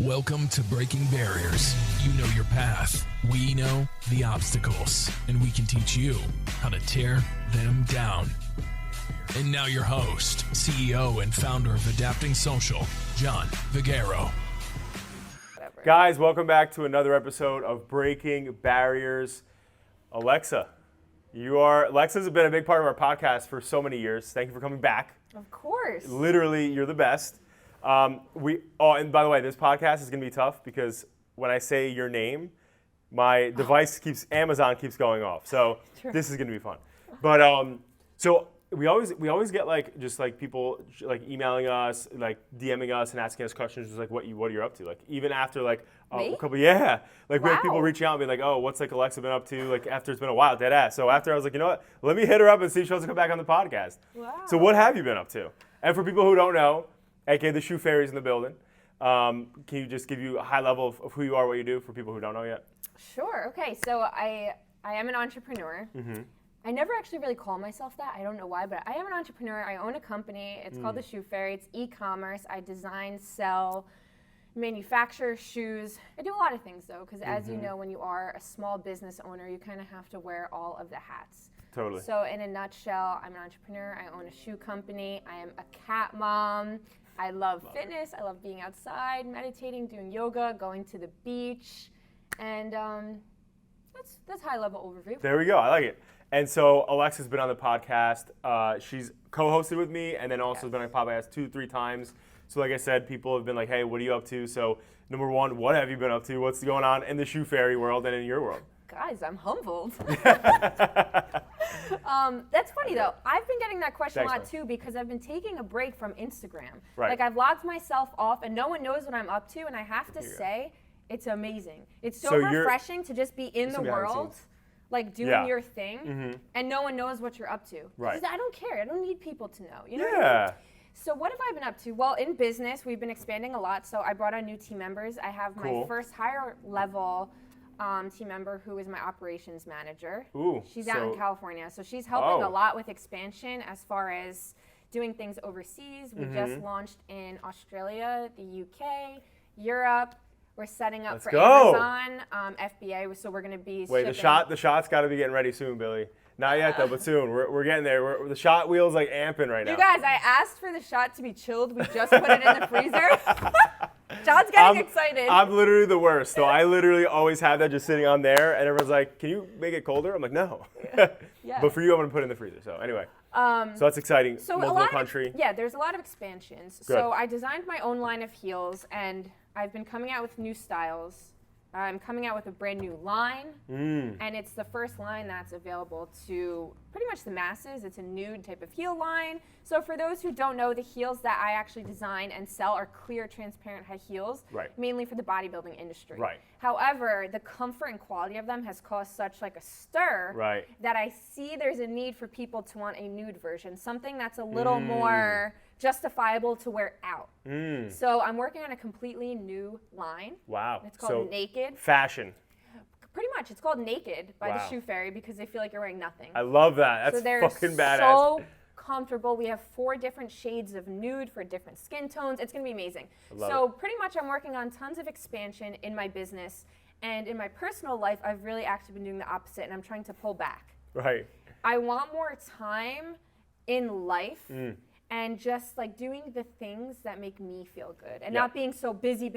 Welcome to Breaking Barriers. You know your path. We know the obstacles. And we can teach you how to tear them down. And now your host, CEO and founder of Adapting Social, John Vigero. Guys, welcome back to another episode of Breaking Barriers. Alexa's been a big part of our podcast for so many years. Thank you for coming back. Of course. Literally, you're the best. And by the way, this podcast is going to be tough because when I say your name, my device Amazon keeps going off. So This is going to be fun. But so we always get people emailing us, DMing us and asking us questions just what you're up to. Even after a couple, we have people reaching out and being like, oh, what's Alexa been up to? After it's been a while, dead ass. So after I was like, you know what? Let me hit her up and see if she wants to come back on the podcast. Wow. So what have you been up to? And for people who don't know, aka the Shoe Fairy's in the building. Can you just give you a high level of who you are, what you do for people who don't know yet? Sure. Okay. So I am an entrepreneur. Mm-hmm. I never actually really call myself that. I don't know why, but I am an entrepreneur. I own a company. It's called the Shoe Fairy. It's e-commerce. I design, sell, manufacture shoes. I do a lot of things though, because as you know, when you are a small business owner, you kind of have to wear all of the hats. Totally. So in a nutshell, I'm an entrepreneur. I own a shoe company. I am a cat mom. I love fitness. I love being outside, meditating, doing yoga, going to the beach, and that's high level overview. There we go. I like it. And so Alexa's been on the podcast. She's co-hosted with me, and then also been on the podcast 2-3 times. So like I said, people have been like, "Hey, what are you up to?" So number one, what have you been up to? What's going on in the Shoe Fairy world and in your world? Guys, I'm humbled. That's funny though. I've been getting that question a lot too because I've been taking a break from Instagram. Right. I've logged myself off and no one knows what I'm up to, and I have to say, it's amazing. It's so refreshing to just be in the world, doing your thing, and no one knows what you're up to. Right. I don't care. I don't need people to know. You know yeah. what I mean? So what have I been up to? Well, in business, we've been expanding a lot. So I brought on new team members. I have my first higher level team member who is my operations manager. Ooh, she's out in California. So she's helping a lot with expansion as far as doing things overseas. We just launched in Australia, the UK, Europe. We're setting up for Amazon, FBA. So we're going to be shipping. The shot's got to be getting ready soon, Billy. Not yet though, but soon. We're getting there. The shot wheel's amping right now. You guys, I asked for the shot to be chilled. We just put it in the freezer. John's getting excited. I'm literally the worst. So I literally always have that just sitting on there, and everyone's like, "Can you make it colder?" I'm like, "No." Yeah. But for you, I'm gonna put it in the freezer. So anyway, so that's exciting. So multiple country. There's a lot of expansions. Good. So I designed my own line of heels, and I've been coming out with new styles. I'm coming out with a brand new line, and it's the first line that's available to pretty much the masses. It's a nude type of heel line. So for those who don't know, the heels that I actually design and sell are clear, transparent high heels, mainly for the bodybuilding industry. Right. However, the comfort and quality of them has caused such a stir that I see there's a need for people to want a nude version, something that's a little more justifiable to wear out. So I'm working on a completely new line. Wow. It's called Naked. Fashion. Pretty much. It's called Naked by the Shoe Fairy because they feel like you're wearing nothing. I love that. That's fucking badass. So comfortable. We have 4 different shades of nude for different skin tones. It's going to be amazing. So pretty much I'm working on tons of expansion in my business, and in my personal life, I've really actually been doing the opposite, and I'm trying to pull back. Right. I want more time in life and just doing the things that make me feel good and not being so busy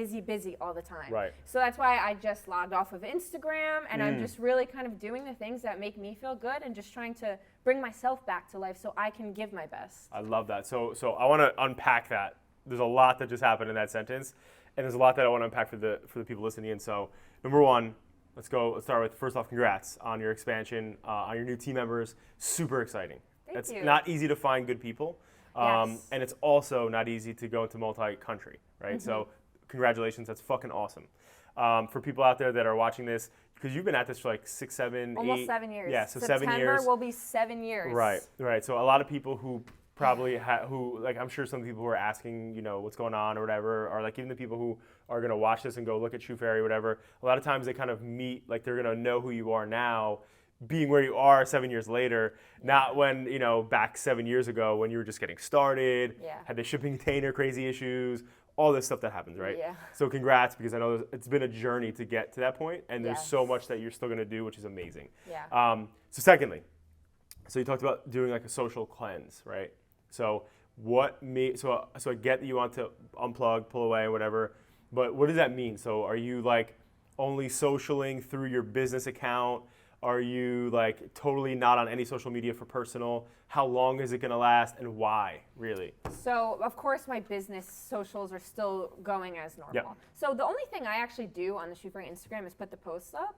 all the time. Right. So that's why I just logged off of Instagram, and I'm just really kind of doing the things that make me feel good and just trying to bring myself back to life so I can give my best. I love that. So I want to unpack that. There's a lot that just happened in that sentence, and there's a lot that I want to unpack for the people listening in. So number one, let's start with, first off, congrats on your expansion, on your new team members. Super exciting. Thank you. It's not easy to find good people. And it's also not easy to go into multi-country, right? So congratulations, that's fucking awesome. For people out there that are watching this, because you've been at this for 6, 7, almost 8. 7 years. Yeah, so September 7 years. Will be 7 years. Right. So a lot of people who probably I'm sure some people who are asking, what's going on or whatever, or even the people who are going to watch this and go look at Shoe Fairy or whatever, a lot of times they kind of meet, they're going to know who you are now being where you are 7 years later, not when, back 7 years ago when you were just getting started, had the shipping container crazy issues, all this stuff that happens, right? Yeah. So congrats, because I know it's been a journey to get to that point, and there's Yes. so much that you're still going to do, which is amazing. Yeah. So secondly, so you talked about doing like a social cleanse, right? So so I get that you want to unplug, pull away, whatever, but what does that mean? So are you like only socialing through your business account? Are you like totally not on any social media for personal? How long is it going to last, and why, really? So, of course, my business socials are still going as normal. Yep. So the only thing I actually do on the Shoot for Instagram is put the posts up.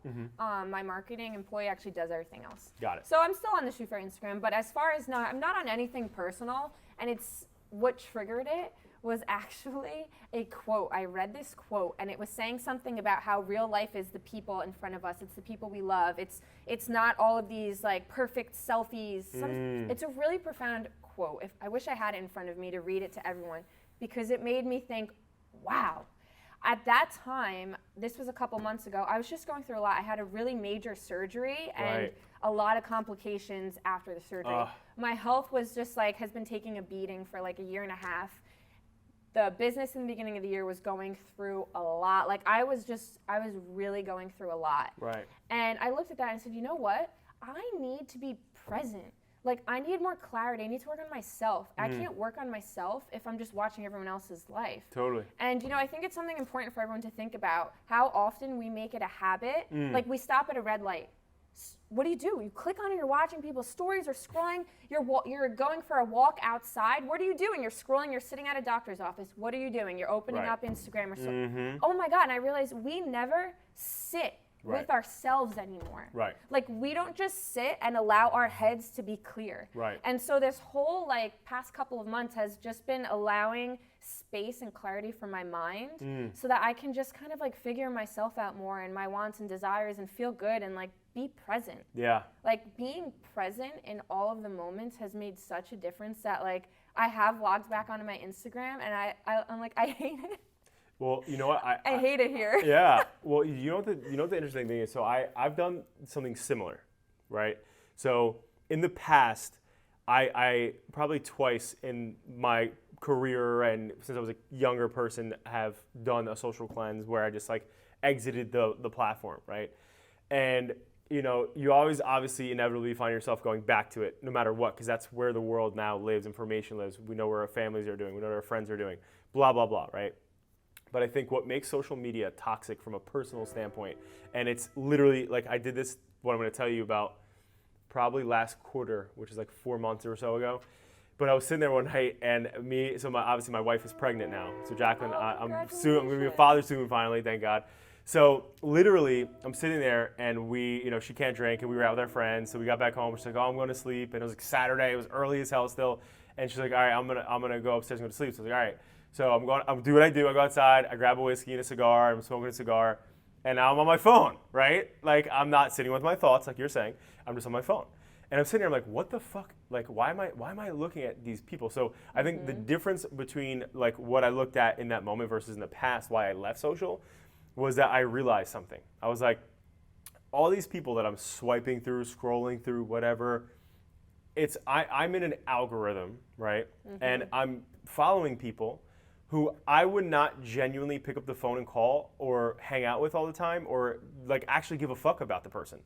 My marketing employee actually does everything else. Got it. So I'm still on the Shoot for Instagram, but as far as I'm not on anything personal, and it's what triggered it was actually a quote. I read this quote, and it was saying something about how real life is the people in front of us. It's the people we love. It's not all of these like perfect selfies. It's a really profound quote. I wish I had it in front of me to read it to everyone, because it made me think, wow. At that time, this was a couple months ago, I was just going through a lot. I had a really major surgery and a lot of complications after the surgery. My health was just like, has been taking a beating for like a year and a half. The business in the beginning of the year was going through a lot. Like I was really going through a lot. Right. And I looked at that and said, you know what? I need to be present. Like I need more clarity. I need to work on myself. I can't work on myself if I'm just watching everyone else's life. Totally. And I think it's something important for everyone to think about how often we make it a habit. Like we stop at a red light. What do? You click on it, you're watching people's stories or scrolling, you're going for a walk outside. What are you doing? You're scrolling, you're sitting at a doctor's office. What are you doing? You're opening up Instagram or something. Oh my God, and I realized we never sit with ourselves anymore. Right. Like we don't just sit and allow our heads to be clear. Right. And so this whole like past couple of months has just been allowing space and clarity for my mind so that I can just kind of like figure myself out more and my wants and desires and feel good and like be present. Yeah. Like being present in all of the moments has made such a difference that like I have logged back onto my Instagram and I'm like, I hate it. Well, you know what? I hate it here. Yeah. Well, you know what the interesting thing is? So I've done something similar, right? So in the past, I probably twice in my career and since I was a younger person have done a social cleanse where I just like exited the platform, right? And you always obviously inevitably find yourself going back to it no matter what, because that's where the world now lives, information lives. We know where our families are doing, we know what our friends are doing, blah, blah, blah, right? But I think what makes social media toxic from a personal standpoint, and it's literally like I did this, what I'm going to tell you about probably last quarter, which is like 4 months or so ago. But I was sitting there one night, and obviously my wife is pregnant now. So Jacqueline, I'm going to be a father soon, finally, thank God. So literally, I'm sitting there, and she can't drink, and we were out with our friends. So we got back home. She's like, "Oh, I'm going to sleep." And it was like Saturday. It was early as hell still. And she's like, "All right, I'm gonna go upstairs and go to sleep." So I was like, "All right." So I'm do what I do. I go outside. I grab a whiskey and a cigar. I'm smoking a cigar, and now I'm on my phone, right? Like I'm not sitting with my thoughts, like you're saying. I'm just on my phone. And I'm sitting there, I'm like, what the fuck? Like, why am I looking at these people? So I think the difference between like what I looked at in that moment versus in the past, why I left social, was that I realized something. I was like, all these people that I'm swiping through, scrolling through, whatever, I'm in an algorithm, right? And I'm following people who I would not genuinely pick up the phone and call or hang out with all the time or like actually give a fuck about the person.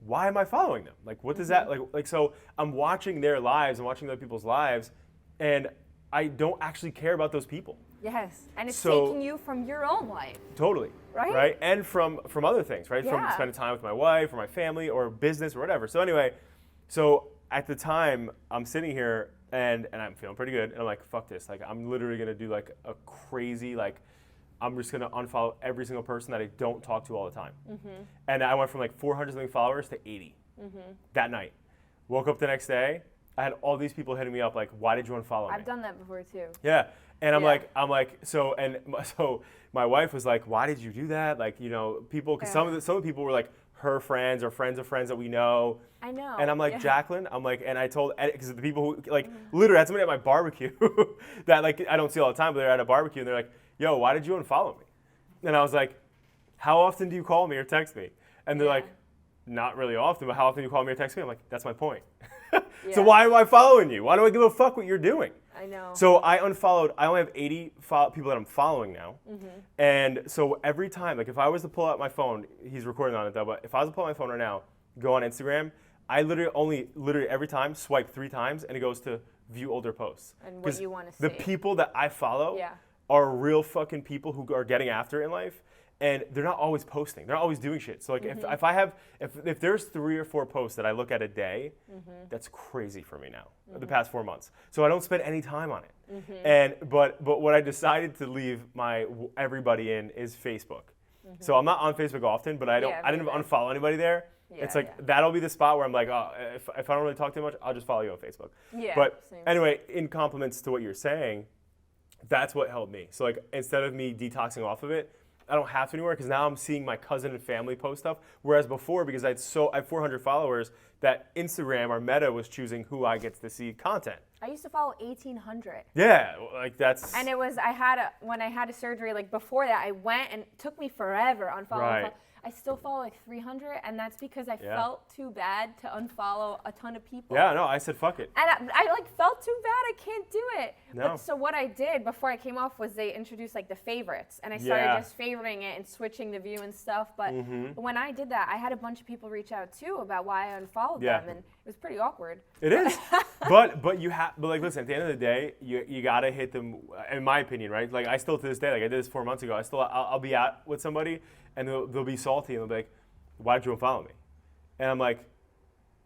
Why am I following them? Like what does that like so I'm watching their lives, I'm watching other people's lives, and I don't actually care about those people. Yes, and it's taking you from your own life. Totally. Right? And from other things, right? From spending time with my wife or my family or business or whatever. So anyway, at the time I'm sitting here and I'm feeling pretty good, and I'm like, fuck this. Like, I'm literally gonna do like a crazy, like, I'm just gonna unfollow every single person that I don't talk to all the time. And I went from like 400 something followers to 80 that night. Woke up the next day, I had all these people hitting me up like, why did you unfollow me? I've done that before too. Yeah, and I'm like, so my wife was like, why did you do that? Like, people, because some of the people were like her friends or friends of friends that we know. I know. And I'm like, Jacqueline, and I told, because the people who, like, literally had somebody at my barbecue that, like, I don't see all the time, but they're at a barbecue, and they're like, yo, why did you unfollow me? And I was like, how often do you call me or text me? And they're like, not really often, but how often do you call me or text me? I'm like, that's my point. So why am I following you? Why do I give a fuck what you're doing? I know. So I unfollowed. I only have 80 people that I'm following now. And so every time, like if I was to pull out my phone, he's recording on it though, but if I was to pull out my phone right now, go on Instagram, I literally every time swipe 3 times and it goes to view older posts. And what you want to see. The people that I follow are real fucking people who are getting after it in life. And they're not always posting. They're not always doing shit. So like if there's 3 or 4 posts that I look at a day, that's crazy for me now. The past 4 months. So I don't spend any time on it. And but what I decided to leave everybody in is Facebook. So I'm not on Facebook often, but I didn't unfollow anybody there. It's like that'll be the spot where I'm like, oh, if I don't really talk too much, I'll just follow you on Facebook. Yeah. But same. anyway, in compliments to what you're saying, that's what helped me. So like instead of me detoxing off of it, I don't have to anymore because now I'm seeing my cousin and family post stuff. Whereas before, because I have 400 followers, that Instagram or Meta was choosing who I get to see content. I used to follow 1,800. Yeah, like that's. And it was when I had a surgery, like before that, I went and it took me forever on following. Right. I still follow like 300, and that's because I felt too bad to unfollow a ton of people. Yeah, no, I said fuck it. And I like felt too bad. I can't do it. No. But so what I did before I came off was they introduced like the favorites, and I started just favoriting it and switching the view and stuff. But when I did that, I had a bunch of people reach out too about why I unfollowed them, and it was pretty awkward. It is, but like listen, at the end of the day, you gotta hit them. In my opinion, right? Like I still to this day, like I did this 4 months ago. I'll be out with somebody. And they'll be salty and they'll be like, why did you unfollow me? And I'm like,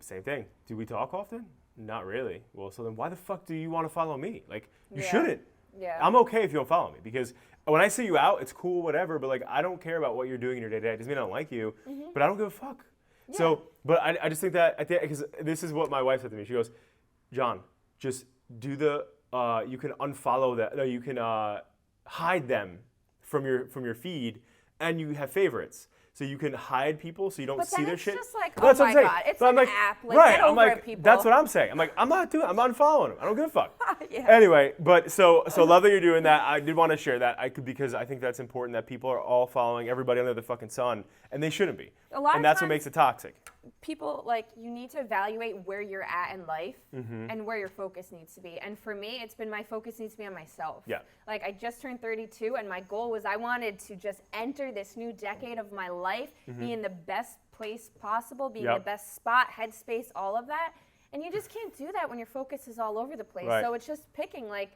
same thing. Do we talk often? Not really. Well, so then why the fuck do you want to follow me? Like, you shouldn't. Yeah. I'm okay if you don't follow me because when I see you out, it's cool, whatever, but like, I don't care about what you're doing in your day-to-day. It doesn't mean I don't like you, but I don't give a fuck. Yeah. So, but I just think that, because this is what my wife said to me. She goes, John, just do you can unfollow that. No, you can hide them from your feed. And you have favorites. So you can hide people so you don't see their shit. But then it's just like, that's oh my God, it's an app. Like, right, get over it, people. That's what I'm saying. I'm like, I'm not unfollowing them. I don't give a fuck. Anyway, but so love that you're doing that. I did want to share that because I think that's important that people are all following everybody under the fucking sun, and they shouldn't be. And that's what makes it toxic. People, like, you need to evaluate where you're at in life and where your focus needs to be. And for me, it's been my focus needs to be on myself. Yeah. Like, I just turned 32, and my goal was I wanted to just enter this new decade of my life, be in the best place possible, be in the best spot, headspace, all of that. And you just can't do that when your focus is all over the place. Right. So it's just picking, like,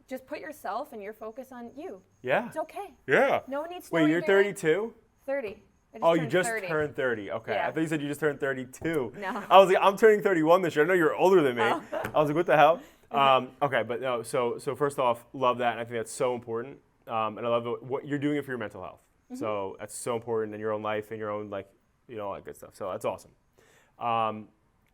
just put yourself and your focus on you. Yeah. It's okay. Yeah. No one needs to know. Wait, you're 32? 30. You just turned 30. Okay. Yeah. I thought you said you just turned 32. No. I was like, I'm turning 31 this year. I know you're older than me. I was like, what the hell? Okay, but no, so first off, love that, and I think that's so important. And I love what you're doing it for your mental health. So that's so important in your own life, in your own, like, all that good stuff. So that's awesome.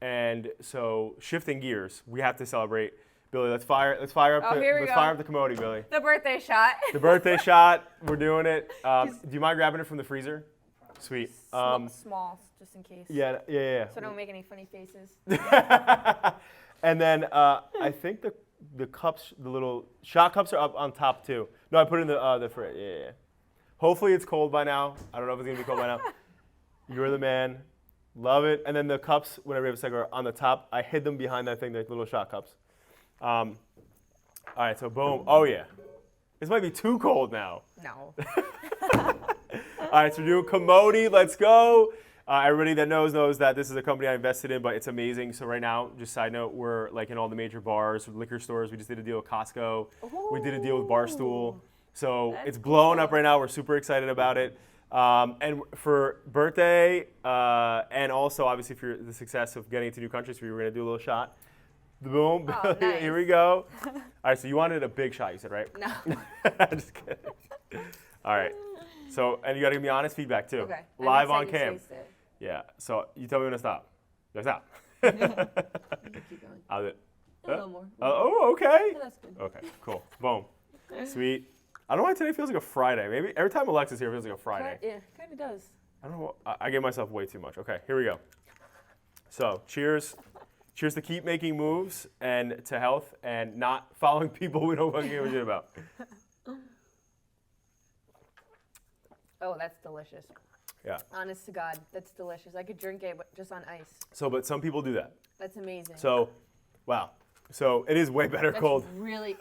And so shifting gears, we have to celebrate. Billy, let's fire up fire up the Kamoti, Billy. The birthday shot. The birthday shot. We're doing it. Do you mind grabbing it from the freezer? Sweet. Small, just in case. Yeah. So don't make any funny faces. And then I think the cups, the little shot cups, are up on top too. No, I put it in the fridge. Yeah. Hopefully it's cold by now. I don't know if it's gonna be cold by now. You're the man. Love it. And then the cups, whenever you have a cigar, are on the top. I hid them behind that thing, the little shot cups. All right, so boom. Oh yeah. This might be too cold now. No. All right, so we're doing Kamoti. Let's go. Everybody that knows that this is a company I invested in, but it's amazing. So right now, just side note, we're like in all the major bars, liquor stores. We just did a deal with Costco. Ooh. We did a deal with Barstool. So it's blowing up right now. We're super excited about it. And for birthday, and also obviously for the success of getting into new countries, we were gonna do a little shot. Boom. Oh, nice. Here we go. All right, so you wanted a big shot, you said, right? No. Just kidding. All right. So, and you got to give me honest feedback too. Okay. Live on cam. Yeah. So you tell me when to stop. No, stop. Keep going. I'll do it. A little more. Oh, okay. Yeah, that's good. Okay, cool. Boom. Sweet. I don't know why today feels like a Friday. Maybe every time Alexa's here, it feels like a Friday. Yeah, kind of does. I don't know. I gave myself way too much. Okay, here we go. So, cheers. Cheers to keep making moves and to health and not following people we don't fucking give a shit about. Oh, that's delicious. Yeah. Honest to God, that's delicious. I could drink it just on ice. So, but some people do that. That's amazing. So, wow. So it is way better That's cold. really.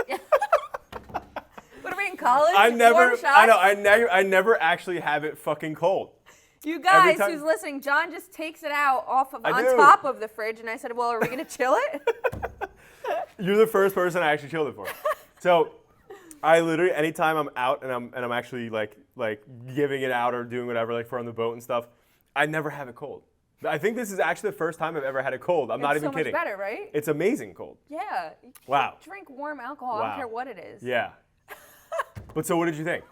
What are we in college? I never, Warm shots? I know, I never actually have it fucking cold. You guys time- who's listening, John just takes it out on do. top of the fridge, and I said, well, are we going to chill it? You're the first person I actually chilled it for. So I literally, anytime I'm out and I'm actually like giving it out or doing whatever, like for on the boat and stuff, I never have it cold. I think this is actually the first time I've ever had it cold. I'm not even kidding. It's so much better, right? It's amazing cold. Yeah. You can't Wow. drink warm alcohol. I Wow. don't care what it is. Yeah. But so what did you think?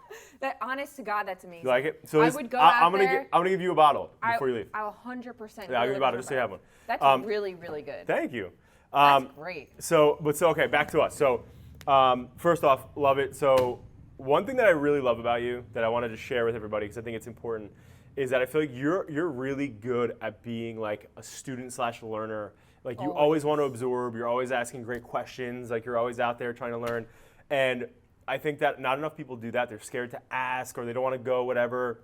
That, honest to God, that's amazing. You like it? So I this- would go out I'm gonna there. I'm gonna give you a bottle before you leave. I'll 100%. Yeah, I'll give you a bottle just so you have one. That's really, really good. Thank you. That's great. So okay, back to us. So first off, love it. So one thing that I really love about you that I wanted to share with everybody because I think it's important is that I feel like you're really good at being like a student/learner. Like you always want to absorb. You're always asking great questions. Like you're always out there trying to learn. And I think that not enough people do that. They're scared to ask or they don't want to go whatever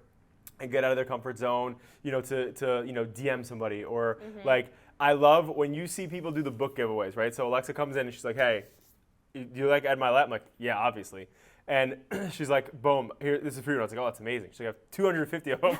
and get out of their comfort zone, to DM somebody or like I love when you see people do the book giveaways, right? So Alexa comes in and she's like, "Hey, do you like Ed Milet?" I'm like, "Yeah, obviously." And she's like, "Boom, here, this is for you." And I was like, "Oh, that's amazing." She's like, "I have 250 of them."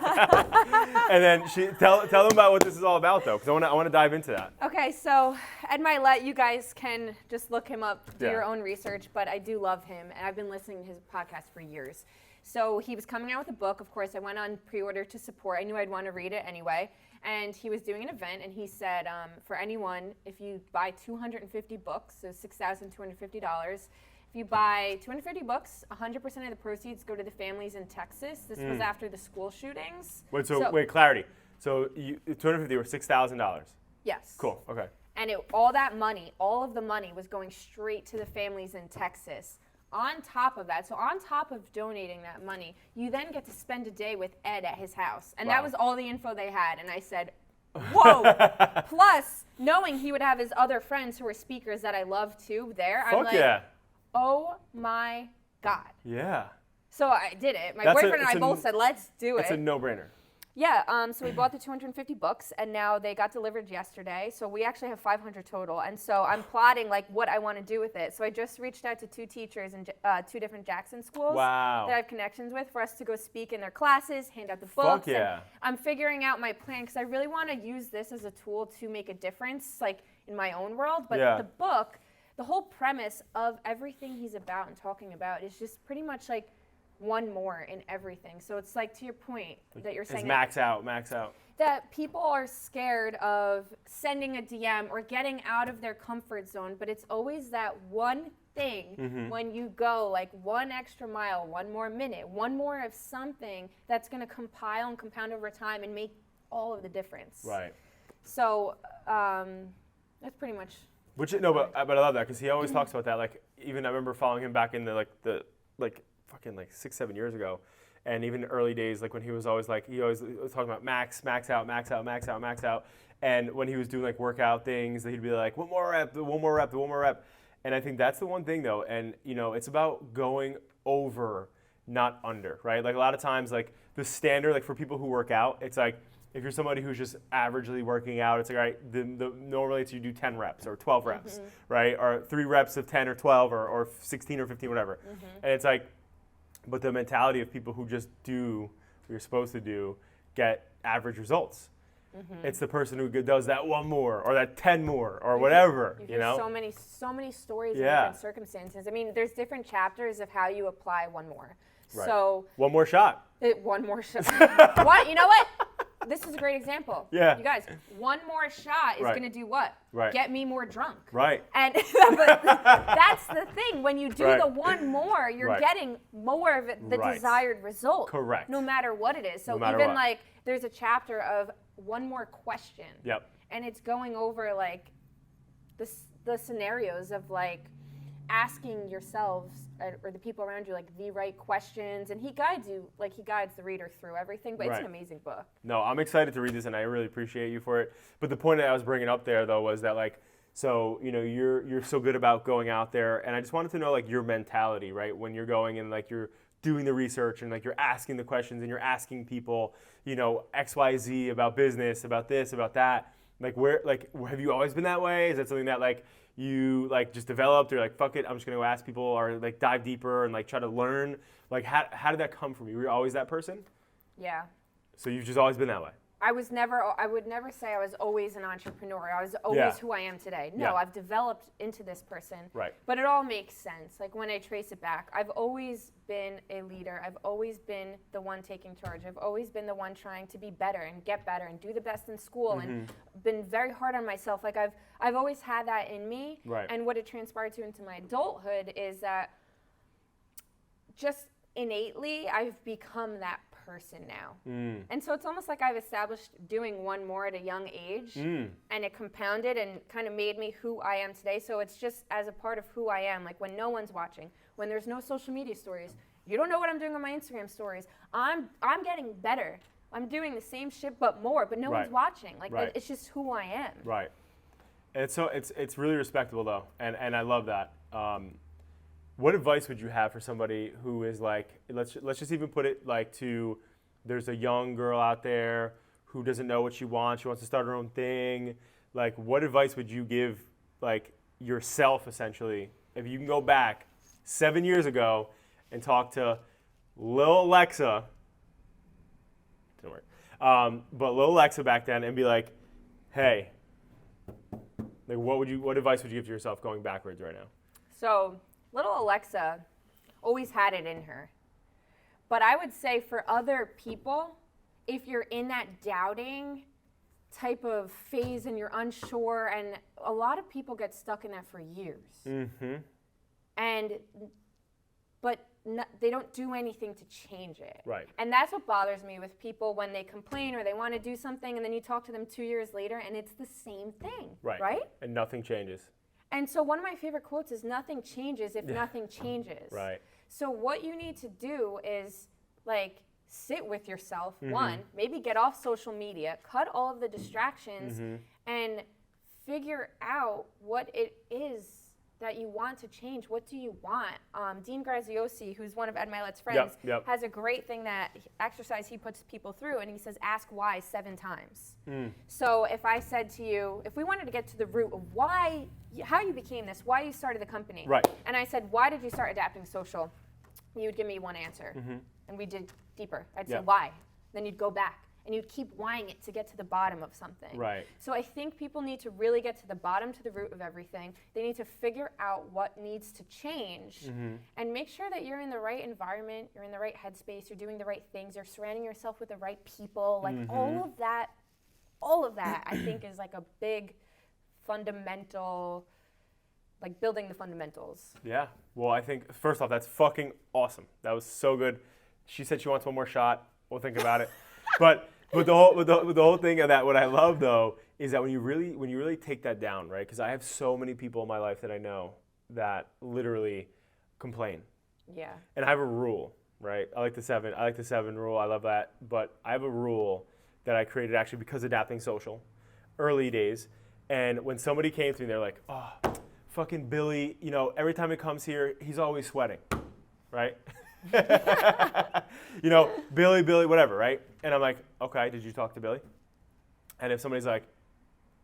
And then she tell them about what this is all about, though, because I want to dive into that. Okay, so Ed Milet, you guys can just look him up, do Yeah. your own research, but I do love him, and I've been listening to his podcast for years. So he was coming out with a book. Of course, I went on pre-order to support. I knew I'd want to read it anyway. And he was doing an event, and he said, for anyone, if you buy 250 books, so $6,250, if you buy 250 books, 100% of the proceeds go to the families in Texas. This was after the school shootings. Wait, clarity. So 250 or $6,000. Yes. Cool. Okay. And all of the money was going straight to the families in Texas. On top of that, so on top of donating that money, you then get to spend a day with Ed at his house. And that Wow. was all the info they had. And I said, whoa. Plus, knowing he would have his other friends who were speakers that I love too there, I'm Fuck like, yeah. oh my God. Yeah. So I did it. My That's boyfriend and I it's both said, let's do It's it. a no-brainer. Yeah, so we bought the 250 books, and now they got delivered yesterday. So we actually have 500 total, and so I'm plotting like what I want to do with it. So I just reached out to 2 teachers in 2 different Jackson schools Wow. that I have connections with for us to go speak in their classes, hand out the books. Fuck yeah. And I'm figuring out my plan because I really want to use this as a tool to make a difference, like in my own world. But Yeah. the book, the whole premise of everything he's about and talking about is just pretty much like one more in everything. So it's like to your point that you're saying It's max out. that people are scared of sending a DM or getting out of their comfort zone, but it's always that one thing when you go like one extra mile, one more minute, one more of something that's going to compile and compound over time and make all of the difference. Right. So that's pretty much. But I love that because he always talks about that. Like even I remember following him back in the fucking 6-7 years ago, and even early days, like when he was always was talking about max out, and when he was doing like workout things, he'd be like one more rep, and I think that's the one thing though, and it's about going over, not under, right? Like a lot of times, like the standard, like for people who work out, it's like if you're somebody who's just averagely working out, it's like, all right, normally it's you do 10 reps or 12 reps, right? Or 3 reps of 10 or 12 or 16 or 15, whatever. And it's like, but the mentality of people who just do what you're supposed to do get average results. It's the person who does that one more or that 10 more or whatever, You hear so many stories in Yeah. different circumstances. I mean, there's different chapters of how you apply one more. Right. So one more shot. one more shot. What? You know what? This is a great example. Yeah. You guys, one more shot is Right. going to do what? Right. Get me more drunk. Right. And but that's the thing. When you do Right. the one more, you're Right. getting more of the Right. desired result. Correct. No matter what it is. So No matter even what. like there's a chapter of one more question. Yep. And it's going over like the scenarios of like asking yourselves or the people around you like the right questions, and he guides the reader through everything. But it's an Right. amazing book. No, I'm excited to read this, and I really appreciate you for it. But the point that I was bringing up there, though, was that like, so you're so good about going out there, and I just wanted to know like your mentality, right? When you're going and like you're doing the research and like you're asking the questions and you're asking people, X, Y, Z about business, about this, about that. Like have you always been that way? Is that something that like you like just developed, or like fuck it, I'm just gonna go ask people, or like dive deeper and like try to learn? Like how did that come from you? Were you always that person? Yeah. So you've just always been that way? I would never say I was always an entrepreneur. I was always who I am today. No, I've developed into this person. Right. But it all makes sense. Like when I trace it back, I've always been a leader. I've always been the one taking charge. I've always been the one trying to be better and get better and do the best in school and been very hard on myself. Like I've always had that in me. Right. And what it transpired to into my adulthood is that just innately I've become that person now. And so it's almost like I've established doing one more at a young age, and it compounded and kind of made me who I am today. So it's just as a part of who I am. Like when no one's watching, when there's no social media stories, you don't know what I'm doing on my Instagram stories. I'm getting better. I'm doing the same shit but more, but no one's watching. Like it's just who I am. Right. And so it's really respectable though, and I love that. What advice would you have for somebody who is like, let's just even put it like to, there's a young girl out there who doesn't know what she wants to start her own thing. Like, what advice would you give like yourself essentially, if you can go back 7 years ago and talk to Lil Alexa, didn't work, but Lil Alexa back then and be like, hey, like what advice would you give to yourself going backwards right now? So little Alexa always had it in her. But I would say for other people, if you're in that doubting type of phase and you're unsure, and a lot of people get stuck in that for years. But they don't do anything to change it. Right. And that's what bothers me with people when they complain or they want to do something and then you talk to them 2 years later and it's the same thing. Right? And nothing changes. And so one of my favorite quotes is nothing changes if nothing changes. Right. So what you need to do is like sit with yourself, one, maybe get off social media, cut all of the distractions and figure out what it is that you want to change. What do you want? Dean Graziosi, who's one of Ed Milet's friends, has a great thing exercise he puts people through, and he says, ask why 7 times. So if I said to you, if we wanted to get to the root of how you became this, why you started the company, and I said, why did you start adapting social? You would give me one answer, and we did deeper. I'd say, why? Then you'd go back. And you'd keep whying it to get to the bottom of something. Right. So I think people need to really get to the bottom, to the root of everything. They need to figure out what needs to change and make sure that you're in the right environment, you're in the right headspace, you're doing the right things, you're surrounding yourself with the right people. Like all of that I think is like a big fundamental, like building the fundamentals. Yeah. Well, I think first off, that's fucking awesome. That was so good. She said she wants one more shot. We'll think about it. But the whole thing of that, what I love though, is that when you really take that down, right? Because I have so many people in my life that I know that literally complain. Yeah. And I have a rule, right? I like the seven rule. I love that. But I have a rule that I created actually because adapting social, early days. And when somebody came to me, they're like, oh, fucking Billy, every time he comes here, he's always sweating, right? Billy, whatever, right? And I'm like, okay, did you talk to Billy? And if somebody's like,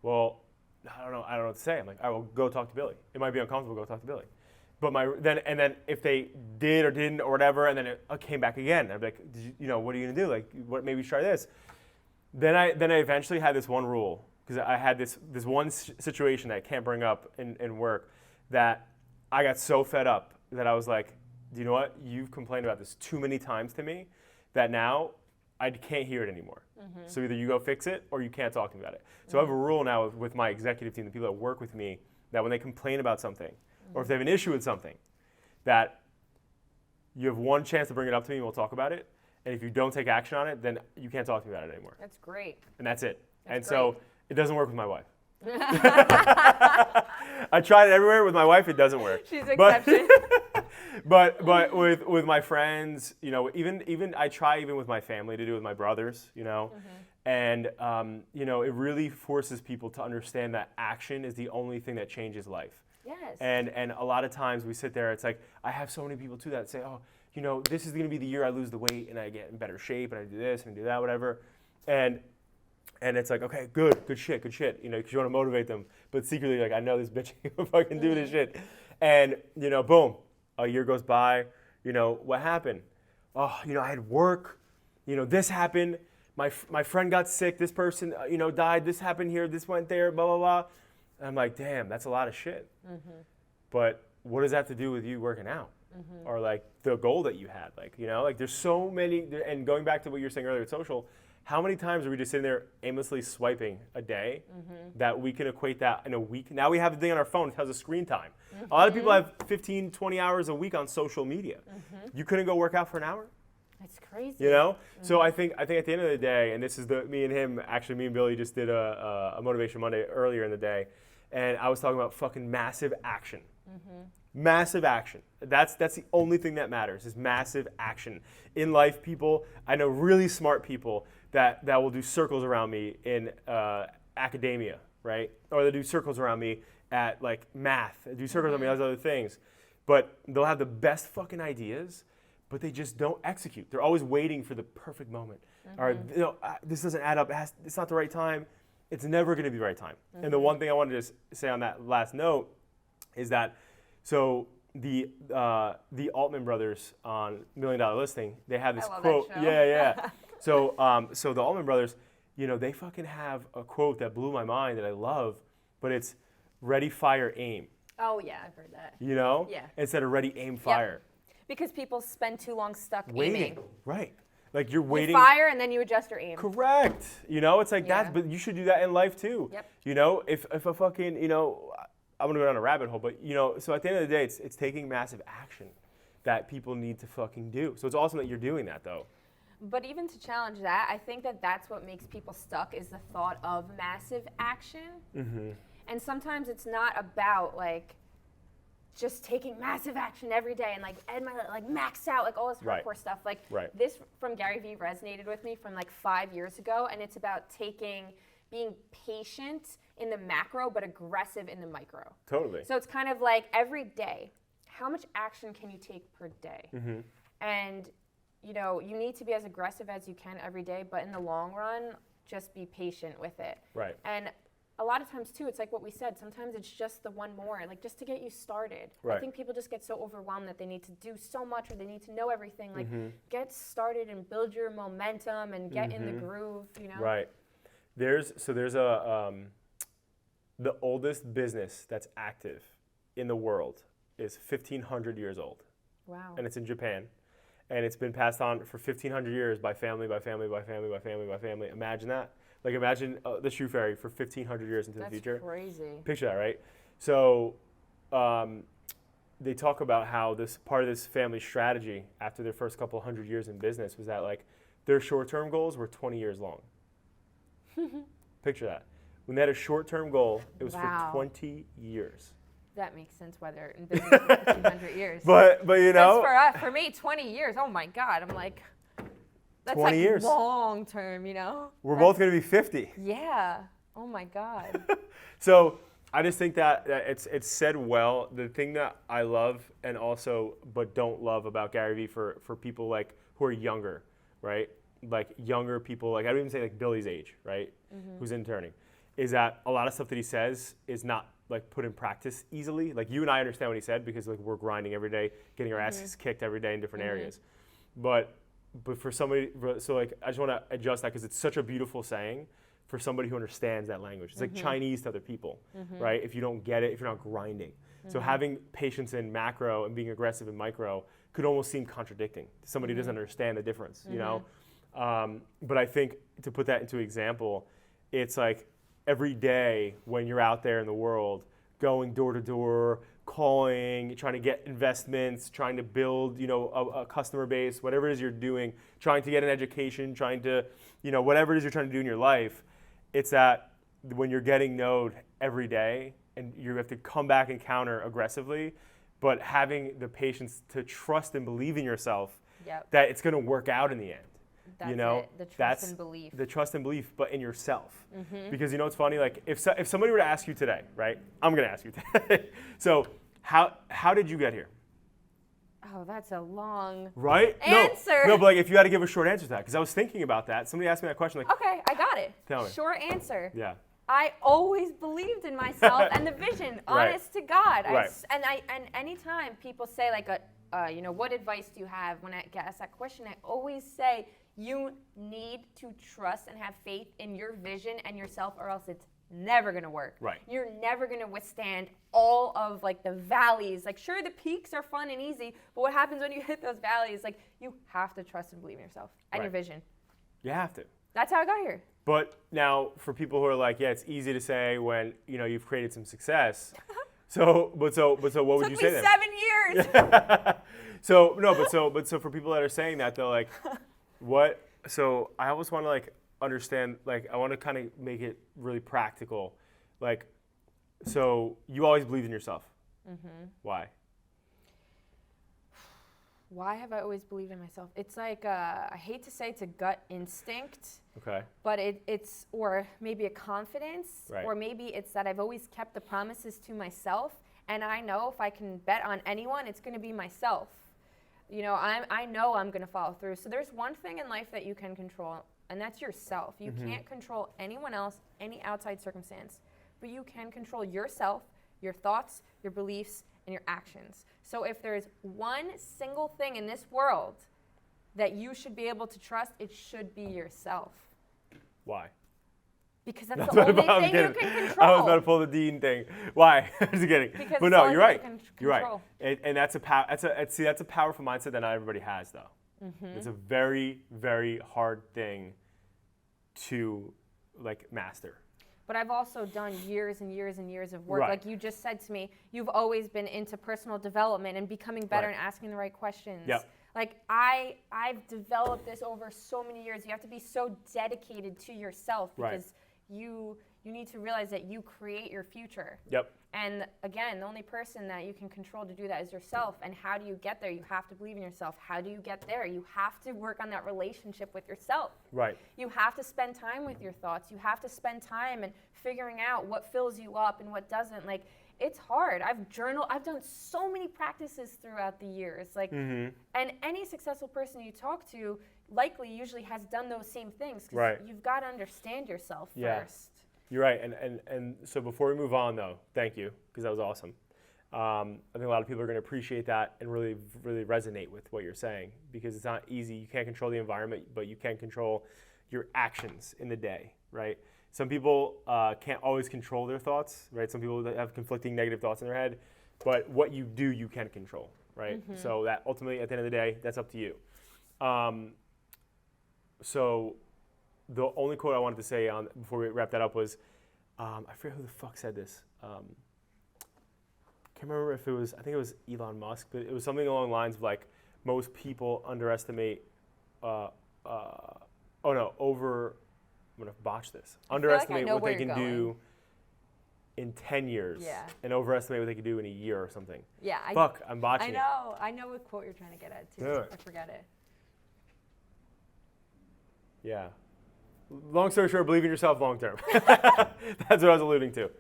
well, I don't know what to say. I'm like, I will go talk to Billy. It might be uncomfortable, go talk to Billy. But then if they did or didn't or whatever, and then it came back again, I'd be like, what are you gonna do? Like, maybe try this. Then I eventually had this one rule, because I had this one situation that I can't bring up in work, that I got so fed up that I was like, do you know what? You've complained about this too many times to me that now I can't hear it anymore. So either you go fix it or you can't talk to me about it. So I have a rule now with my executive team, the people that work with me, that when they complain about something or if they have an issue with something, that you have one chance to bring it up to me and we'll talk about it. And if you don't take action on it, then you can't talk to me about it anymore. That's great. And that's it. So it doesn't work with my wife. I tried it everywhere. With my wife, it doesn't work. She's an exception. But with my friends, even I try even with my family to do it with my brothers, and it really forces people to understand that action is the only thing that changes life. Yes. And a lot of times we sit there, it's like, I have so many people too that say, oh, this is going to be the year I lose the weight and I get in better shape and I do this and do that, whatever. And And it's like, okay, good shit, you know, because you want to motivate them. But secretly, like, I know this bitch can fucking do this shit. And, you know, boom, a year goes by, you know, what happened? Oh, you know, I had work, you know, this happened, my friend got sick, this person, you know, died, this happened here, this went there, blah, blah, blah. And I'm like, damn, that's a lot of shit. But what does that have to do with you working out? Or like the goal that you had? Like, you know, like there's so many, and going back to what you were saying earlier with social, how many times are we just sitting there aimlessly swiping a day that we can equate that in a week? Now we have the thing on our phone, it tells us screen time. A lot of people have 15, 20 hours a week on social media. You couldn't go work out for an hour? That's crazy. You know? So I think at the end of the day, and this is me and Billy just did a Motivation Monday earlier in the day, and I was talking about fucking massive action. Massive action. That's the only thing that matters is massive action. In life, people, I know really smart people that will do circles around me in academia, right? Or they'll do circles around me at like math, do circles around me on other things. But they'll have the best fucking ideas, but they just don't execute. They're always waiting for the perfect moment. Or, you know, this doesn't add up. It's not the right time. It's never going to be the right time. And the one thing I wanted to just say on that last note is that, so the Altman brothers on $1 Million Listing, they have this quote. Yeah. So the Altman brothers, you know, they fucking have a quote that blew my mind that I love, but it's ready, fire, aim. Oh yeah, I've heard that. You know? Yeah. Instead of ready, aim, fire. Because people spend too long stuck Waiting. aiming. Right. Like you're waiting. You fire and then you adjust your aim. Correct. You know, it's like that, but you should do that in life too. Yep. You know, if a fucking, you know, I'm gonna go down a rabbit hole, but you know, so at the end of the day, it's taking massive action that people need to fucking do. So it's awesome that you're doing that though. But even to challenge that, I think that that's what makes people stuck is the thought of massive action. And sometimes it's not about like just taking massive action every day and like max out like all this hardcore stuff. Like this from Gary Vee resonated with me from like 5 years ago, and it's about being patient in the macro but aggressive in the micro. Totally. So it's kind of like every day, how much action can you take per day? And you know, you need to be as aggressive as you can every day, but in the long run, just be patient with it. Right. And a lot of times too, it's like what we said, sometimes it's just the one more, like just to get you started. Right. I think people just get so overwhelmed that they need to do so much or they need to know everything. Like get started and build your momentum and get in the groove, you know? Right. There's the oldest business that's active in the world is 1,500 years old. Wow. And it's in Japan. And it's been passed on for 1,500 years by family, by family, by family, by family, by family. Imagine that. Like imagine the shoe fairy for 1,500 years into the future. That's crazy. Picture that, right? So they talk about how this part of this family strategy after their first couple 100 years in business was that like their short-term goals were 20 years long. Picture that. When they had a short-term goal, it was for 20 years. That makes sense why they're in business for 1,500 years. But you know. For me, 20 years, oh my God. I'm like, that's 20 like years. Long term, you know? We're both going to be 50. Yeah. Oh my God. So I just think that it's said well. The thing that I love and also but don't love about Gary Vee for people like who are younger, right? Like younger people, like I don't even say like Billy's age, right? Who's interning, is that a lot of stuff that he says is not like put in practice easily. Like you and I understand what he said because like we're grinding every day, getting our asses kicked every day in different areas. But for somebody, so like I just want to adjust that because it's such a beautiful saying for somebody who understands that language. It's like Chinese to other people, right? If you don't get it, if you're not grinding. So having patience in macro and being aggressive in micro could almost seem contradicting to somebody who doesn't understand the difference, you know? But I think to put that into example, it's like every day when you're out there in the world, going door to door, calling, trying to get investments, trying to build, you know, a customer base, whatever it is you're doing, trying to get an education, trying to, you know, whatever it is you're trying to do in your life, it's that when you're getting no'd every day and you have to come back and counter aggressively, but having the patience to trust and believe in yourself that it's going to work out in the end. That's, you know, the trust and belief. The trust and belief, but in yourself. Because you know what's funny? Like if somebody were to ask you today, right? I'm gonna ask you today. So how did you get here? Oh, that's a long right? answer. No, but like if you had to give a short answer to that, because I was thinking about that. Somebody asked me that question. Like, Okay, I got it. Tell me. Short answer. Yeah. I always believed in myself and the vision. Right. Honest to God. Right. And anytime people say like what advice do you have when I get asked that question, I always say you need to trust and have faith in your vision and yourself, or else it's never gonna work. Right. You're never gonna withstand all of like the valleys. Like sure, the peaks are fun and easy, but what happens when you hit those valleys? Like you have to trust and believe in yourself and your vision. You have to. That's how I got here. But now, for people who are like, yeah, it's easy to say when you've created some success. So what would you say then? Took me 7 years. So for people that are saying that, they're like, what? So I always want to like understand, like I want to kind of make it really practical, like, so you always believed in yourself. Mm-hmm. Why? Why have I always believed in myself? It's like, I hate to say it's a gut instinct. Okay. But it's, or maybe a confidence, right. Or maybe it's that I've always kept the promises to myself, and I know if I can bet on anyone, it's going to be myself. I know I'm going to follow through. So there's one thing in life that you can control, and that's yourself. You can't control anyone else, any outside circumstance, but you can control yourself, your thoughts, your beliefs, and your actions. So if there's one single thing in this world that you should be able to trust, it should be yourself. Why? Because that's the only thing you can control. I was about to pull the Dean thing. Why? Just kidding. Because but no, you're right. You're right. And that's a that's a powerful mindset that not everybody has, though. Mm-hmm. It's a very, very hard thing to like master. But I've also done years and years and years of work. Right. Like you just said to me, you've always been into personal development and becoming better and asking the right questions. Yep. Like I've developed this over so many years. You have to be so dedicated to yourself because you need to realize that you create your future. Yep. And again, the only person that you can control to do that is yourself. And how do you get there? You have to believe in yourself. How do you get there? You have to work on that relationship with yourself. Right. You have to spend time with your thoughts. You have to spend time and figuring out what fills you up and what doesn't. Like, it's hard. I've journaled. I've done so many practices throughout the years. Like, and any successful person you talk to likely usually has done those same things. Because you've got to understand yourself first. You're right, and so before we move on, though, thank you, because that was awesome. I think a lot of people are going to appreciate that and really, really resonate with what you're saying, because it's not easy. You can't control the environment, but you can control your actions in the day, right? Some people can't always control their thoughts, right? Some people have conflicting negative thoughts in their head, but what you do, you can control, right? Mm-hmm. So that ultimately, at the end of the day, that's up to you. So the only quote I wanted to say before we wrap that up was, I forget who the fuck said this. Can't remember if it was, I think it was Elon Musk, but it was something along the lines of like, most people underestimate, I'm gonna botch this. Underestimate what they can do in 10 years and overestimate what they can do in a year or something. Yeah. I'm botching it. I know what quote you're trying to get at too. Yeah. I forget it. Yeah. Long story short, believe in yourself long term. That's what I was alluding to.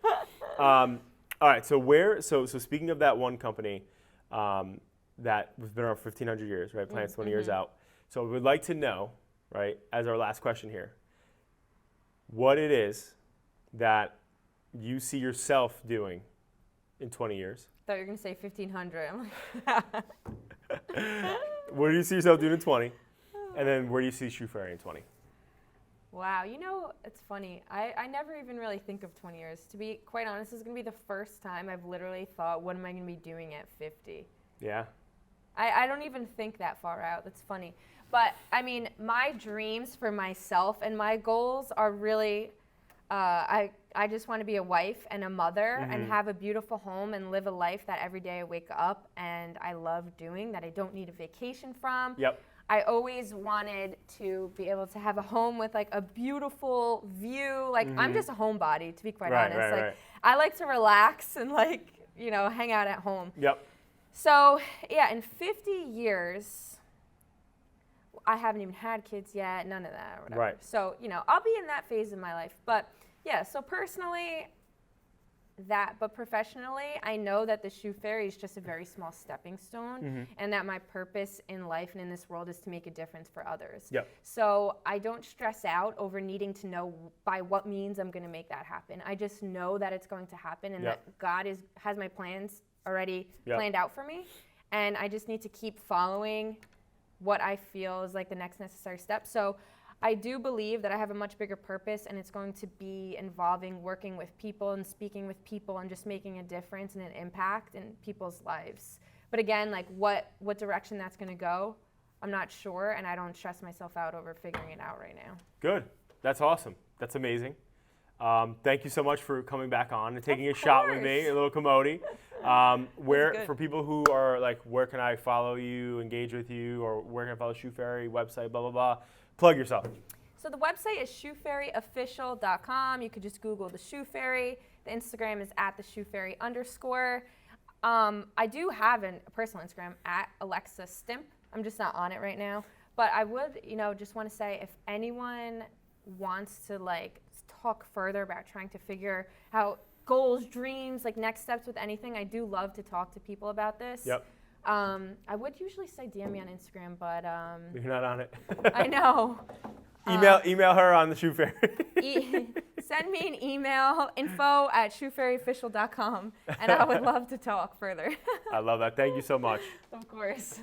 All right, so speaking of that one company that has been around for 1,500 years, right? Plants 20 years out. So we would like to know, right, as our last question here, what it is that you see yourself doing in 20 years. I thought you were going to say 1,500. I'm like, what do you see yourself doing in 20? And then where do you see Shoe Fairy in 20? Wow, it's funny. I never even really think of 20 years. To be quite honest, this is going to be the first time I've literally thought, what am I going to be doing at 50? Yeah. I don't even think that far out. That's funny. But, I mean, my dreams for myself and my goals are really, I just want to be a wife and a mother and have a beautiful home and live a life that every day I wake up and I love doing, that I don't need a vacation from. Yep. I always wanted to be able to have a home with like a beautiful view. Like I'm just a homebody, to be quite honest. Like I like to relax and like, hang out at home. Yep. So yeah, in 50 years, I haven't even had kids yet, none of that or whatever. Right. So, I'll be in that phase of my life. But yeah, so personally, but professionally, I know that the Shoe Fairy is just a very small stepping stone, and that my purpose in life and in this world is to make a difference for others. Yep. So I don't stress out over needing to know by what means I'm going to make that happen. I just know that it's going to happen, and that God has my plans already planned out for me, and I just need to keep following what I feel is like the next necessary step. So I do believe that I have a much bigger purpose, and it's going to be involving working with people and speaking with people and just making a difference and an impact in people's lives. But again, like what direction that's going to go, I'm not sure, and I don't stress myself out over figuring it out right now. Good. That's awesome. That's amazing. Thank you so much for coming back on and taking a shot with me, a little Kamoti. For people who are like, where can I follow you, engage with you, or where can I follow Shoe Fairy, website, blah, blah, blah. Plug yourself. So the website is shoefairyofficial.com. You could just Google the Shoe Fairy. The Instagram is @theshoefairy_. I do have a personal Instagram @AlexaStimp. I'm just not on it right now. But I would, just want to say, if anyone wants to like talk further about trying to figure out goals, dreams, like next steps with anything, I do love to talk to people about this. Yep. I would usually say DM me on Instagram, but you're not on it. I know. Email her on the Shoe Fairy. Send me an email, info@shoefairyofficial.com, and I would love to talk further. I love that. Thank you so much. Of course.